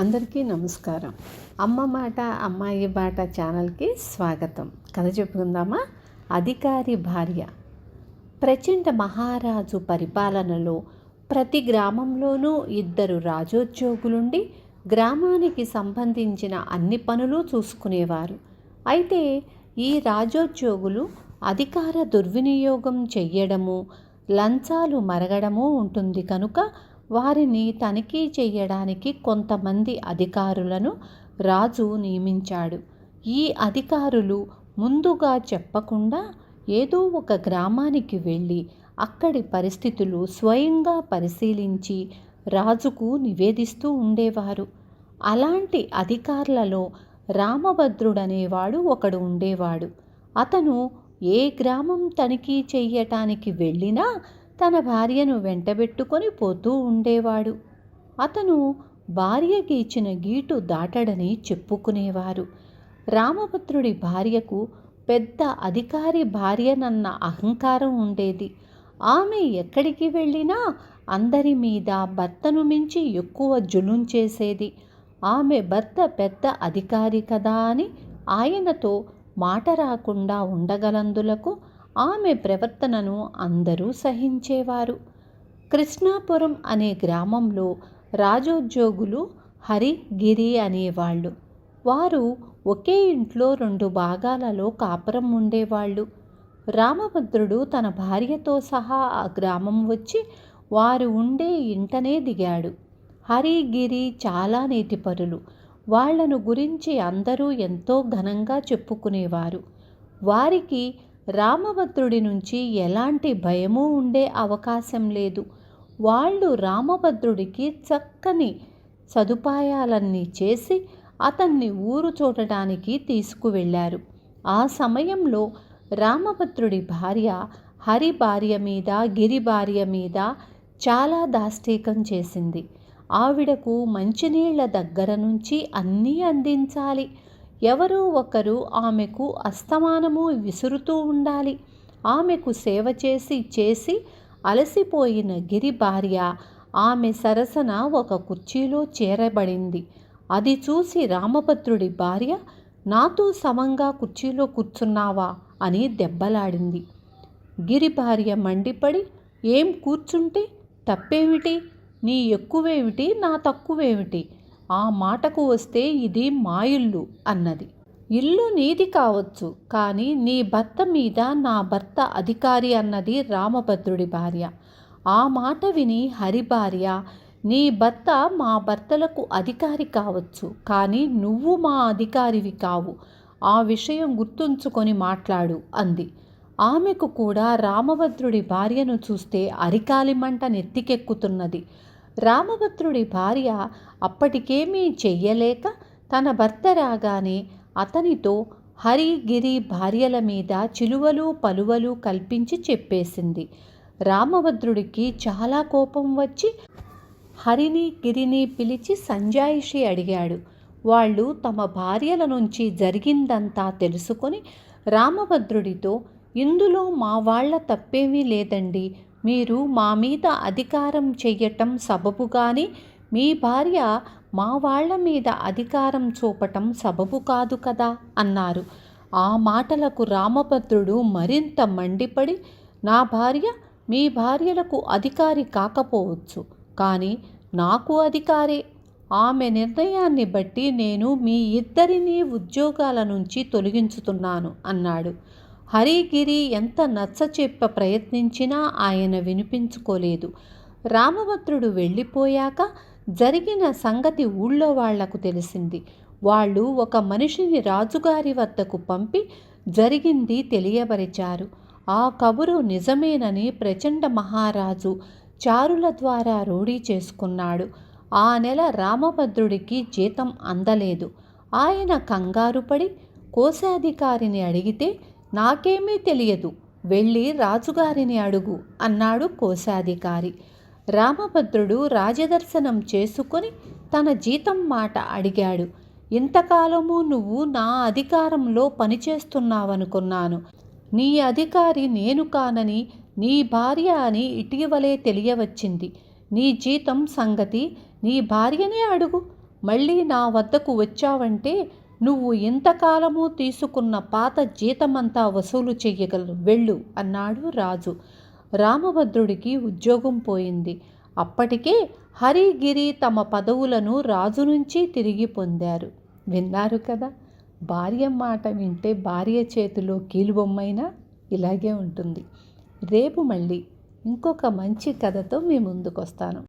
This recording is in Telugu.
అందరికీ నమస్కారం. అమ్మ మాట అమ్మాయి బాట ఛానల్కి స్వాగతం. కథ చెప్పుకుందామా? అధికారి భార్య. ప్రచండ మహారాజు పరిపాలనలో ప్రతి గ్రామంలోనూ ఇద్దరు రాజోద్యోగులుండి గ్రామానికి సంబంధించిన అన్ని పనులు చూసుకునేవారు. అయితే ఈ రాజోద్యోగులు అధికార దుర్వినియోగం చెయ్యడము, లంచాలు మరగడము ఉంటుంది కనుక వారిని తనిఖీ చేయడానికి కొంతమంది అధికారులను రాజు నియమించాడు. ఈ అధికారులు ముందుగా చెప్పకుండా ఏదో ఒక గ్రామానికి వెళ్ళి అక్కడి పరిస్థితులు స్వయంగా పరిశీలించి రాజుకు నివేదిస్తూ ఉండేవారు. అలాంటి అధికారులలో రామభద్రుడనేవాడు ఒకడు ఉండేవాడు. అతను ఏ గ్రామం తనిఖీ చెయ్యటానికి వెళ్ళినా తన భార్యను వెంటబెట్టుకొని పోతూ ఉండేవాడు. అతను భార్యకి ఇచ్చిన గీటు దాటడని చెప్పుకునేవారు. రామభద్రుడి భార్యకు పెద్ద అధికారి భార్యనన్న అహంకారం ఉండేది. ఆమె ఎక్కడికి వెళ్ళినా అందరి మీద భర్తను మించి ఎక్కువ జులుం చేసేది. ఆమె భర్త పెద్ద అధికారి కదా అని ఆయనతో మాట రాకుండా ఉండగలందులకు ఆమె ప్రవర్తనను అందరూ సహించేవారు. కృష్ణాపురం అనే గ్రామంలో రాజోద్యోగులు హరి, గిరి అనేవాళ్ళు. వారు ఒకే ఇంట్లో 2 భాగాలలో కాపురం ఉండేవాళ్ళు. రామభద్రుడు తన భార్యతో సహా ఆ గ్రామం వచ్చి వారు ఉండే ఇంటనే దిగాడు. హరి, గిరి చాలా నీతిపరులు. వాళ్లను గురించి అందరూ ఎంతో ఘనంగా చెప్పుకునేవారు. వారికి రామభద్రుడి నుంచి ఎలాంటి భయమూ ఉండే అవకాశం లేదు. వాళ్ళు రామభద్రుడికి చక్కని సదుపాయాలన్నీ చేసి అతన్ని ఊరు చూడటానికి తీసుకువెళ్ళారు. ఆ సమయంలో రామభద్రుడి భార్య హరి భార్య మీద, గిరి భార్య మీద చాలా దాష్టీకం చేసింది. ఆవిడకు మంచినీళ్ల దగ్గర నుంచి అన్నీ అందించాలి. ఎవరో ఒకరు ఆమెకు అస్తమానము విసురుతూ ఉండాలి. ఆమెకు సేవ చేసి అలసిపోయిన గిరి భార్య ఆమె సరసన ఒక కుర్చీలో చేరబడింది. అది చూసి రామభద్రుడి భార్య, నాతో సమంగా కుర్చీలో కూర్చున్నావా అని దెబ్బలాడింది. గిరి భార్య మండిపడి, ఏం కూర్చుంటే తప్పేమిటి? నీ ఎక్కువేమిటి, నా తక్కువేమిటి? ఆ మాటకు వస్తే ఇది మా ఇల్లు అన్నది. ఇల్లు నీది కావచ్చు, కానీ నీ భర్త మీద నా భర్త అధికారి అన్నది రామభద్రుడి భార్య. ఆ మాట విని హరి భార్య, నీ భర్త మా భర్తలకు అధికారి కావచ్చు, కానీ నువ్వు మా అధికారివి కావు. ఆ విషయం గుర్తుంచుకొని మాట్లాడు అంది. ఆమెకు కూడా రామభద్రుడి భార్యను చూస్తే అరికాలిమంట నెత్తికెక్కుతున్నది. రామభద్రుడి భార్య అప్పటికేమీ చెయ్యలేక తన భర్త రాగానే అతనితో హరి, గిరి భార్యల మీద చిలువలు పలువలు కల్పించి చెప్పేసింది. రామభద్రుడికి చాలా కోపం వచ్చి హరిని, గిరిని పిలిచి సంజాయిషి అడిగాడు. వాళ్ళు తమ భార్యల నుంచి జరిగిందంతా తెలుసుకొని రామభద్రుడితో, ఇందులో మా వాళ్ళ తప్పేమీ లేదండి. మీరు మా మీద అధికారం చెయ్యటం సబబు కానీ మీ భార్య మా వాళ్ళ మీద అధికారం చూపటం సబబు కాదు కదా అన్నారు. ఆ మాటలకు రామభద్రుడు మరింత మండిపడి, నా భార్య మీ భార్యలకు అధికారి కాకపోవచ్చు, కానీ నాకు అధికారే. ఆమె నిర్ణయాన్ని బట్టి నేను మీ ఇద్దరినీ ఉద్యోగాల నుంచి తొలగించుతున్నాను అన్నాడు. హరిగిరి ఎంత నచ్చచెప్ప ప్రయత్నించినా ఆయన వినిపించుకోలేదు. రామభద్రుడు వెళ్ళిపోయాక జరిగిన సంగతి ఊళ్ళో వాళ్లకు తెలిసింది. వాళ్ళు ఒక మనిషిని రాజుగారి వద్దకు పంపి జరిగింది తెలియబరిచారు. ఆ కబురు నిజమేనని ప్రచండ మహారాజు చారుల ద్వారా రూఢీ చేసుకున్నాడు. ఆ నెల రామభద్రుడికి జీతం అందలేదు. ఆయన కంగారుపడి కోశాధికారిని అడిగితే, నాకేమీ తెలియదు, వెళ్ళి రాజుగారిని అడుగు అన్నాడు కోశాధికారి. రామభద్రుడు రాజదర్శనం చేసుకొని తన జీతం మాట అడిగాడు. ఇంతకాలము నువ్వు నా అధికారంలో పనిచేస్తున్నావనుకున్నాను. నీ అధికారి నేను కానని, నీ భార్య అని ఇటీవలే తెలియవచ్చింది. నీ జీతం సంగతి నీ భార్యనే అడుగు. మళ్ళీ నా వద్దకు వచ్చావంటే నువ్వు ఇంతకాలము తీసుకున్న పాత జీతమంతా వసూలు చెయ్యగలవు, వెళ్ళు అన్నాడు రాజు. రామభద్రుడికి ఉద్యోగం పోయింది. అప్పటికే హరిగిరి తమ పదవులను రాజు నుంచి తిరిగి పొందారు. విన్నారు కదా, భార్య మాట వింటే భార్య చేతిలో కీలుబొమ్మైనా ఇలాగే ఉంటుంది. రేపు మళ్ళీ ఇంకొక మంచి కథతో మీ ముందుకు వస్తాను.